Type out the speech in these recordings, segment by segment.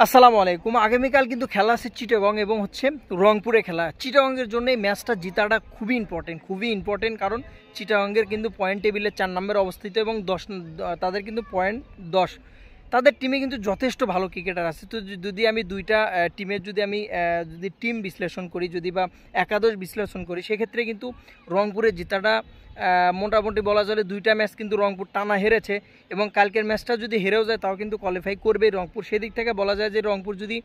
আসসালামু আলাইকুম। আগামীকাল কিন্তু খেলা আছে চিটাগং এবং হচ্ছে রংপুরে খেলা। চিটাগংয়ের জন্য এই ম্যাচটা জিতাটা খুবই ইম্পর্টেন্ট, কারণ চিটাগংয়ের কিন্তু পয়েন্ট টেবিলে 4 নম্বরে অবস্থিত এবং তাদের কিন্তু পয়েন্ট 10। তাদের টিমে কিন্তু যথেষ্ট ভালো ক্রিকেটার আছে। তো যদি আমি দুইটা টিমের যদি টিম বিশ্লেষণ করি, যদি বা একাদশ বিশ্লেষণ করি, সেক্ষেত্রে কিন্তু রংপুরে জেতাটা মোটামুটি বলা চলে। দুইটা ম্যাচ কিন্তু রংপুর টানা হেরেছে এবং কালকের ম্যাচটা যদি হেরেও যায় তাও কিন্তু কোয়ালিফাই করবে রংপুর। সেদিক থেকে বলা যায় যে রংপুর যদি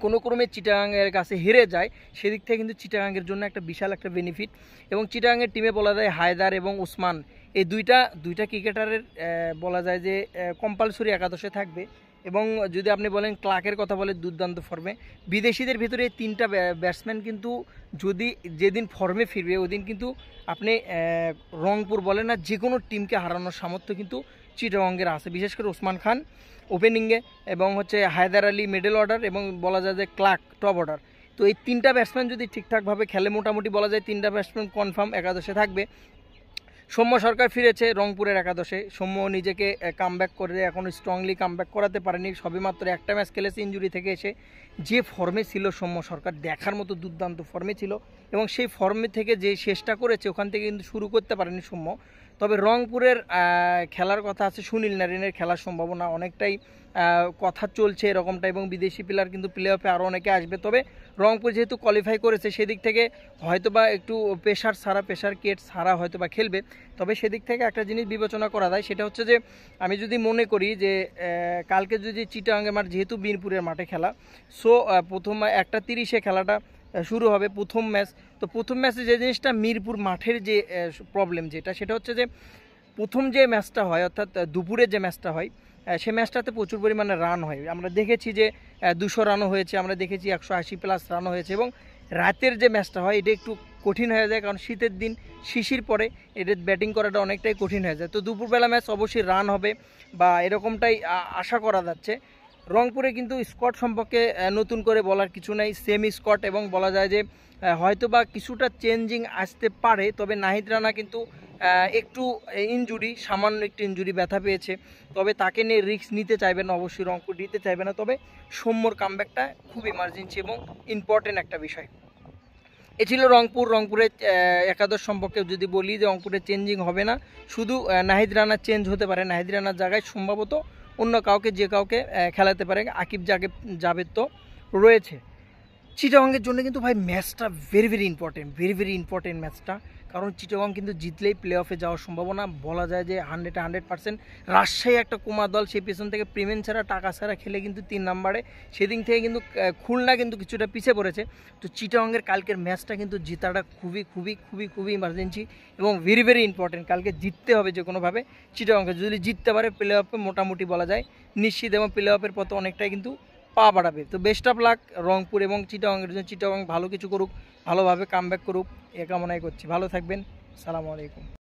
কোনো ক্রমে চিটাগাংয়ের কাছে হেরে যায়, সেদিক থেকে কিন্তু চিটাগাংয়ের জন্য একটা বিশাল একটা বেনিফিট। এবং চিটাগাংয়ের টিমে বলা যায় হায়দার এবং ওসমান, এই দুইটা ক্রিকেটারের বলা যায় যে কম্পালসরি একাদশে থাকবে। এবং যদি আপনি বলেন ক্লার্কের কথা বলে দুর্দান্ত ফর্মে। বিদেশিদের ভিতরে এই 3টা ব্যাটসম্যান কিন্তু যদি যেদিন ফর্মে ফিরবে ওদিন কিন্তু আপনি রংপুর বলে না, যে কোনো টিমকে হারানোর সামর্থ্য কিন্তু চিটাগংয়ের আছে। বিশেষ করে ওসমান খান ওপেনিংয়ে এবং হচ্ছে হায়দার আলী মিডল অর্ডার এবং বলা যায় যে ক্লার্ক টপ অর্ডার। তো এই 3টা ব্যাটসম্যান যদি ঠিকঠাকভাবে খেলে, মোটামুটি বলা যায় 3টা ব্যাটসম্যান কনফার্ম একাদশে থাকবে। সৌম্য সরকার ফিরেছে রংপুরের একাদশে। সৌম্য নিজেকে কামব্যাক করে এখন স্ট্রংলি কামব্যাক করাতে পারেনি, সবেমাত্র একটা ম্যাচ খেলেছে ইঞ্জুরি থেকে এসে। যে ফর্মে ছিল সৌম্য সরকার, দেখার মতো দুর্দান্ত ফর্মে ছিল এবং সেই ফর্মে থেকে যে শেষটা করেছে ওখান থেকে কিন্তু শুরু করতে পারেনি সৌম্য। তবে রংপুরের খেলার কথা আছে, সুনীল নারিনের খেলার সম্ভাবনা অনেকটাই কথা চলছে এরকমটা, এবং বিদেশি প্লেয়ার কিন্তু প্লে অফে আরও অনেকে আসবে। তবে রংপুর যেহেতু কোয়ালিফাই করেছে সেদিক থেকে হয়তোবা একটু প্রেশার কেট ছাড়া হয়তোবা খেলবে। তবে সেদিক থেকে একটা জিনিস বিবেচনা করা যায়, সেটা হচ্ছে যে আমি যদি মনে করি যে কালকে যদি চিটাগাংয়ের মাঠ, যেহেতু বিনপুরের মাঠে খেলা, সো প্রথম 1:30 খেলাটা শুরু হবে প্রথম ম্যাচ। তো প্রথম ম্যাচে যে জিনিসটা মিরপুর মাঠের যে প্রবলেম সেটা হচ্ছে যে প্রথম যে ম্যাচটা হয়, অর্থাৎ দুপুরে যে ম্যাচটা হয়, সে ম্যাচটাতে প্রচুর পরিমাণে রান হয়। আমরা দেখেছি যে 200 রানও হয়েছে, আমরা দেখেছি 180+ রানও হয়েছে। এবং রাতের যে ম্যাচটা হয় এটা একটু কঠিন হয়ে যায়, কারণ শীতের দিন শিশির পরে এদের ব্যাটিং করাটা অনেকটাই কঠিন হয়ে যায়। তো দুপুরবেলা ম্যাচ অবশ্যই রান হবে বা এরকমটাই আশা করা যাচ্ছে। রংপুরে কিন্তু স্কোয়াড সম্পর্কে নতুন করে বলার কিছু নাই, সেম স্কোয়াড, এবং বলা যায় যে হয়তোবা কিছুটা চেঞ্জিং আসতে পারে। তবে নাহিদ রানা কিন্তু একটু সামান্য একটু ইঞ্জুরি ব্যথা পেয়েছে, তবে তাকে নিয়ে রিস্ক নিতে চাইবে না, অবশ্যই রংপুর দিতে চাইবে না। তবে সৌম্যর কামব্যাকটা খুব ইমার্জেন্সি এবং ইম্পর্টেন্ট একটা বিষয়। এ ছিল রংপুরের একাদশ সম্পর্কে যদি বলি যে রংপুরে চেঞ্জিং হবে না, শুধু নাহিদ রানা চেঞ্জ হতে পারে। নাহিদ রানার জায়গায় সম্ভবত অন্য যে কাউকে খেলাতে পারে। আকিব জাভেদ তো রয়েছে। চিটাগংয়ের জন্য কিন্তু ভাই ম্যাচটা ভেরি ইম্পর্টেন্ট ম্যাচটা, কারণ চিটাগং কিন্তু জিতলেই প্লে অফে যাওয়ার সম্ভাবনা বলা যায় যে 100%। রাজশাহী একটা কুমার দল, সেই পেছন থেকে পেমেন্ট ছাড়া টাকা ছাড়া খেলে কিন্তু 3 নম্বরে। সেদিন থেকে কিন্তু খুলনা কিন্তু কিছুটা পিছিয়ে পড়েছে। তো চিটাগংয়ের কালকের ম্যাচটা কিন্তু জেতাটা খুবই ইমার্জেন্সি এবং ভেরি ইম্পর্টেন্ট। কালকে জিততে হবে যে কোনোভাবে চিটাগংকে। যদি জিততে পারে প্লে অফে মোটামুটি বলা যায় নিশ্চিত, এবং প্লে অফের পথে অনেকটাই কিন্তু পা বাড়াবে। তো বেস্ট অফ লাক রংপুর এবং চিটাগংয়ের জন্য। চিটাগং ভালো কিছু করুক, ভালোভাবে কামব্যাক করুক, এ কামনাই করছি। ভালো থাকবেন, সালামু আলাইকুম।